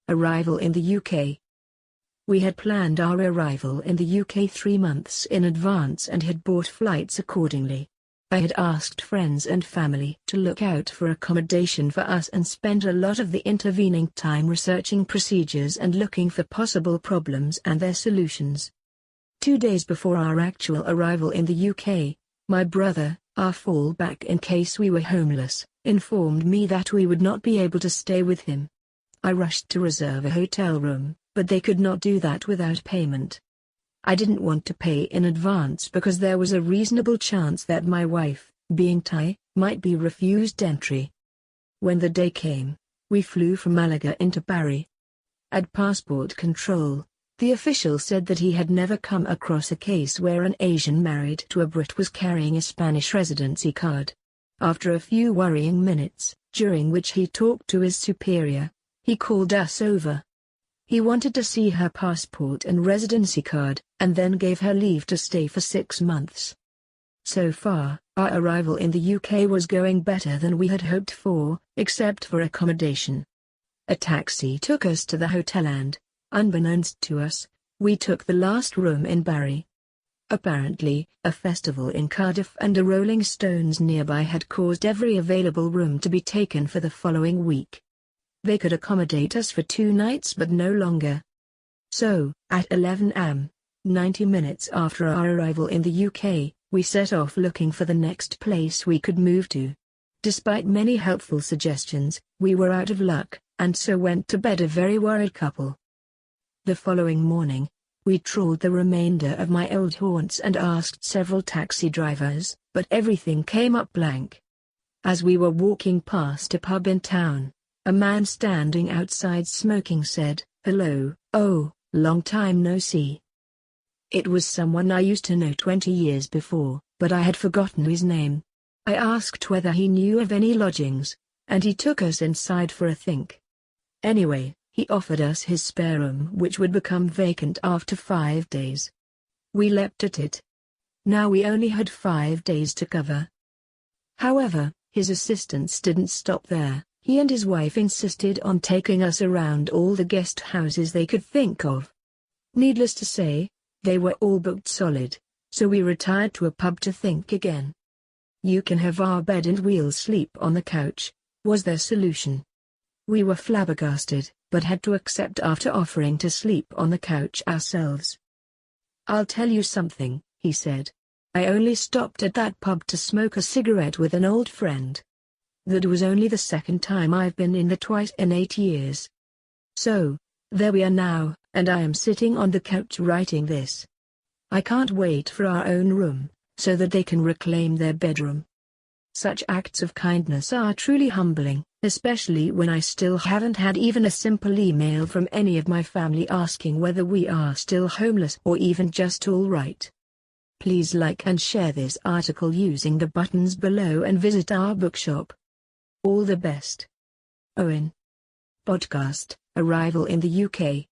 Arrival in the UK. We had planned our arrival in the UK 3 months in advance and had bought flights accordingly. I had asked friends and family to look out for accommodation for us and spent a lot of the intervening time researching procedures and looking for possible problems and their solutions. 2 days before our actual arrival in the UK, my brother, our fallback in case we were homeless, informed me that we would not be able to stay with him. I rushed to reserve a hotel room, but they could not do that without payment. I didn't want to pay in advance because there was a reasonable chance that my wife, being Thai, might be refused entry. When the day came, we flew from Malaga into Bari. At passport control, the official said that he had never come across a case where an Asian married to a Brit was carrying a Spanish residency card. After a few worrying minutes, during which he talked to his superior, he called us over. He wanted to see her passport and residency card, and then gave her leave to stay for 6 months. So far, our arrival in the UK was going better than we had hoped for, except for accommodation. A taxi took us to the hotel and, unbeknownst to us, we took the last room in Bari. Apparently, a festival in Cardiff and a Rolling Stones nearby had caused every available room to be taken for the following week. They could accommodate us for 2 nights but no longer. So, at 11 am, 90 minutes after our arrival in the UK, we set off looking for the next place we could move to. Despite many helpful suggestions, we were out of luck, and so went to bed a very worried couple. The following morning, we trawled the remainder of my old haunts and asked several taxi drivers, but everything came up blank. As we were walking past a pub in town, a man standing outside smoking said, "Hello, oh, long time no see." It was someone I used to know 20 years before, but I had forgotten his name. I asked whether he knew of any lodgings, and he took us inside for a think. Anyway, he offered us his spare room which would become vacant after 5 days. We leapt at it. Now we only had 5 days to cover. However, his assistants didn't stop there. He and his wife insisted on taking us around all the guest houses they could think of. Needless to say, they were all booked solid, so we retired to a pub to think again. "You can have our bed and we'll sleep on the couch," was their solution. We were flabbergasted, but had to accept after offering to sleep on the couch ourselves. "I'll tell you something," he said. "I only stopped at that pub to smoke a cigarette with an old friend. That was only the second time I've been in there twice in 8 years. So, there we are now, and I am sitting on the couch writing this. I can't wait for our own room, so that they can reclaim their bedroom." Such acts of kindness are truly humbling, especially when I still haven't had even a simple email from any of my family asking whether we are still homeless or even just all right. Please like and share this article using the buttons below and visit our bookshop. All the best. Owen. Podcast, Arrival in the UK.